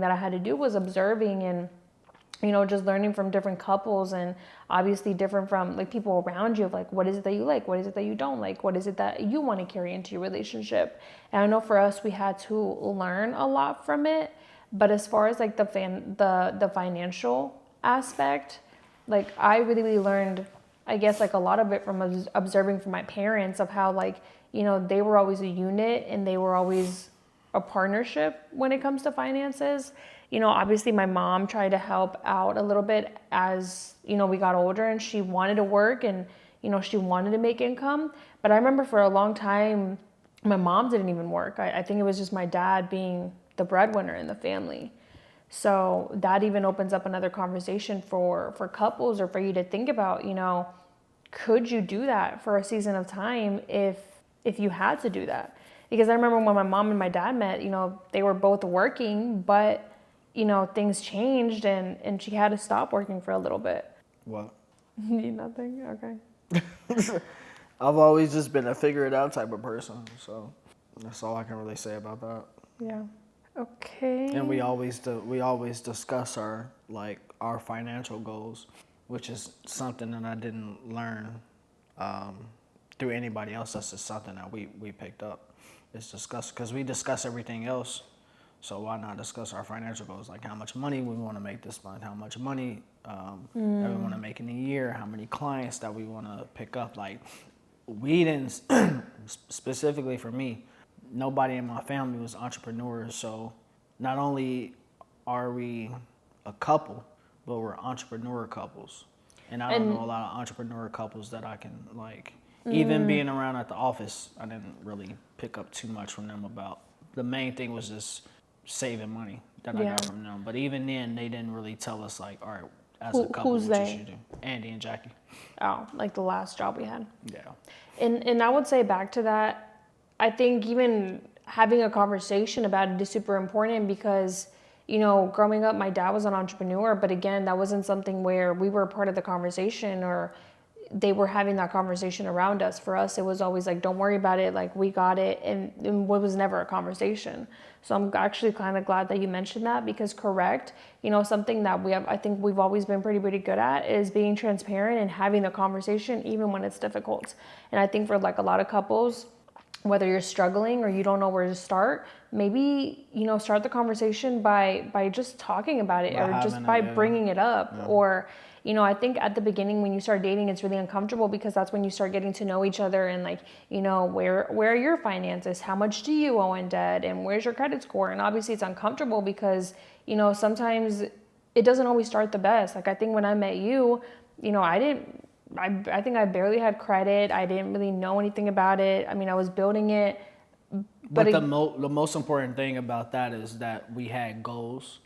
that I had to do was observing and, you know, just learning from different couples, and obviously different from like people around you, of like, what is it that you like? What is it that you don't like? What is it that you want to carry into your relationship? And I know for us, we had to learn a lot from it. But as far as like the financial aspect, like I really learned, I guess, like a lot of it from observing from my parents, of how, like, you know, they were always a unit and they were always a partnership when it comes to finances. You know, obviously my mom tried to help out a little bit as, you know, we got older, and she wanted to work and, you know, she wanted to make income. But I remember for a long time, my mom didn't even work. I think it was just my dad being the breadwinner in the family. So that even opens up another conversation for couples, or for you to think about, you know, could you do that for a season of time if you had to do that? Because I remember when my mom and my dad met, you know, they were both working, but, you know, things changed, and she had to stop working for a little bit. What? Need nothing? Okay. I've always just been a figure it out type of person, so that's all I can really say about that. Yeah. Okay. And we always discuss our financial goals, which is something that I didn't learn through anybody else. That's just something that we picked up. It's discussed because we discuss everything else. So why not discuss our financial goals, like how much money we want to make this month, how much money that we want to make in a year, how many clients that we want to pick up. Like, we didn't, specifically for me, nobody in my family was entrepreneurs. So not only are we a couple, but we're entrepreneur couples. And I don't know a lot of entrepreneur couples that I can, like, even being around at the office, I didn't really pick up too much from them about. The main thing was just saving money that I got from them. But even then, they didn't really tell us, like, all right, as a couple, what you should do. Andy and Jackie. Oh, like the last job we had. Yeah. And I would say back to that, I think even having a conversation about it is super important, because, you know, growing up, my dad was an entrepreneur, but again, that wasn't something where we were part of the conversation, or they were having that conversation around us. For us, it was always like, don't worry about it, like, we got it, and it was never a conversation. So I'm actually kind of glad that you mentioned that, because correct, you know, something that I think we've always been pretty good at is being transparent and having the conversation even when it's difficult. And I think for like a lot of couples, whether you're struggling or you don't know where to start, maybe, you know, start the conversation by just talking about it, or just by bringing it up. Or, you know, I think at the beginning when you start dating, it's really uncomfortable, because that's when you start getting to know each other, and like, you know, where are your finances? How much do you owe in debt? And where's your credit score? And obviously it's uncomfortable because, you know, sometimes it doesn't always start the best. Like, I think when I met you, you know, I think I barely had credit. I didn't really know anything about it. I mean, I was building it. But the most important thing about that is that we had goals,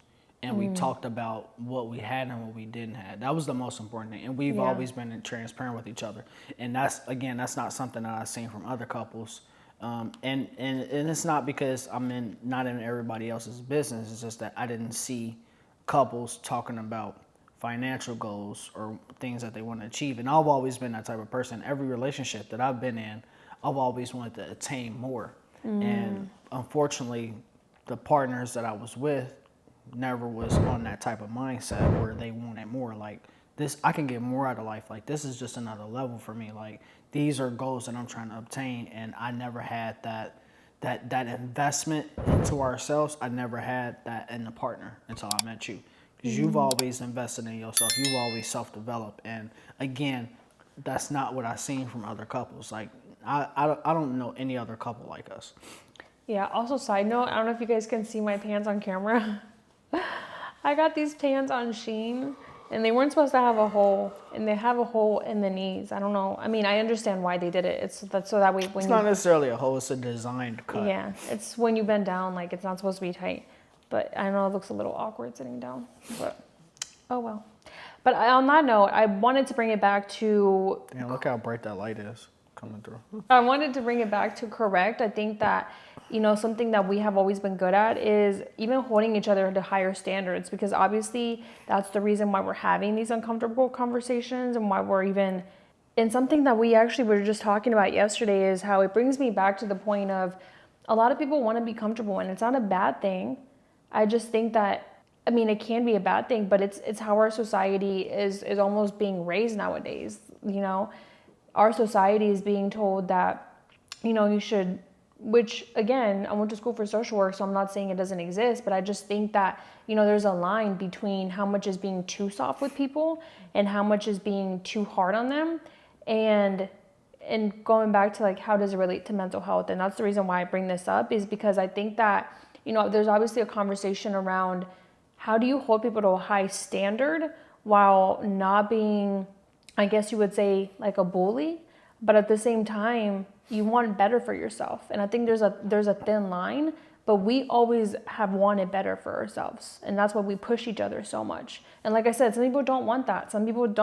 and we talked about what we had and what we didn't have. That was the most important thing. And we've always been transparent with each other. And that's not something that I've seen from other couples. And it's not because I'm not in everybody else's business. It's just that I didn't see couples talking about financial goals or things that they want to achieve. And I've always been that type of person. Every relationship that I've been in, I've always wanted to attain more. And unfortunately, the partners that I was with never was on that type of mindset where they wanted more. Like, this, I can get more out of life. Like, this is just another level for me. Like, these are goals that I'm trying to obtain, and I never had that investment into ourselves. I never had that in the partner until I met you. Because you've always invested in yourself. You've always self-developed. And again, that's not what I've seen from other couples. Like, I don't know any other couple like us. Yeah, also side note, I don't know if you guys can see my pants on camera. I got these pants on Shein, and they weren't supposed to have a hole, and they have a hole in the knees. I don't know. I mean, I understand why they did it. It's so that way when it's not necessarily a hole, it's a designed cut. Yeah, it's when you bend down, like, it's not supposed to be tight. But I know it looks a little awkward sitting down, but oh well. But on that note, I wanted to bring it back to... Yeah, look how bright that light is coming through. I wanted to bring it back to correct. I think that, you know, something that we have always been good at is even holding each other to higher standards, because obviously that's the reason why we're having these uncomfortable conversations, and why we're even... And something that we actually were just talking about yesterday is how it brings me back to the point of a lot of people want to be comfortable, and it's not a bad thing. I just think that, I mean, it can be a bad thing, but it's how our society is almost being raised nowadays. You know, our society is being told that, you know, you should, which again, I went to school for social work, so I'm not saying it doesn't exist, but I just think that, you know, there's a line between how much is being too soft with people and how much is being too hard on them. And going back to like, how does it relate to mental health? And that's the reason why I bring this up, is because I think that, you know, there's obviously a conversation around how do you hold people to a high standard while not being, I guess you would say, like a bully, but at the same time, you want better for yourself. And I think there's a thin line, but we always have wanted better for ourselves. And that's why we push each other so much. And like I said, some people don't want that. Some people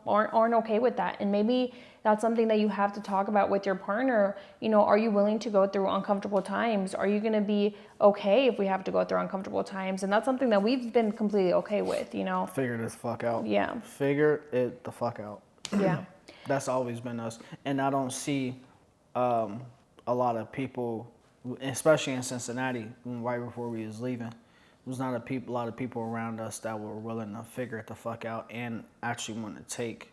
aren't okay with that. And maybe that's something that you have to talk about with your partner. You know, are you willing to go through uncomfortable times? Are you going to be okay if we have to go through uncomfortable times? And that's something that we've been completely okay with, you know. Figure this fuck out. Yeah. Figure it the fuck out. Yeah. That's always been us. And I don't see a lot of people, especially in Cincinnati, right before we was leaving, there was not a lot of people around us that were willing to figure it the fuck out and actually want to take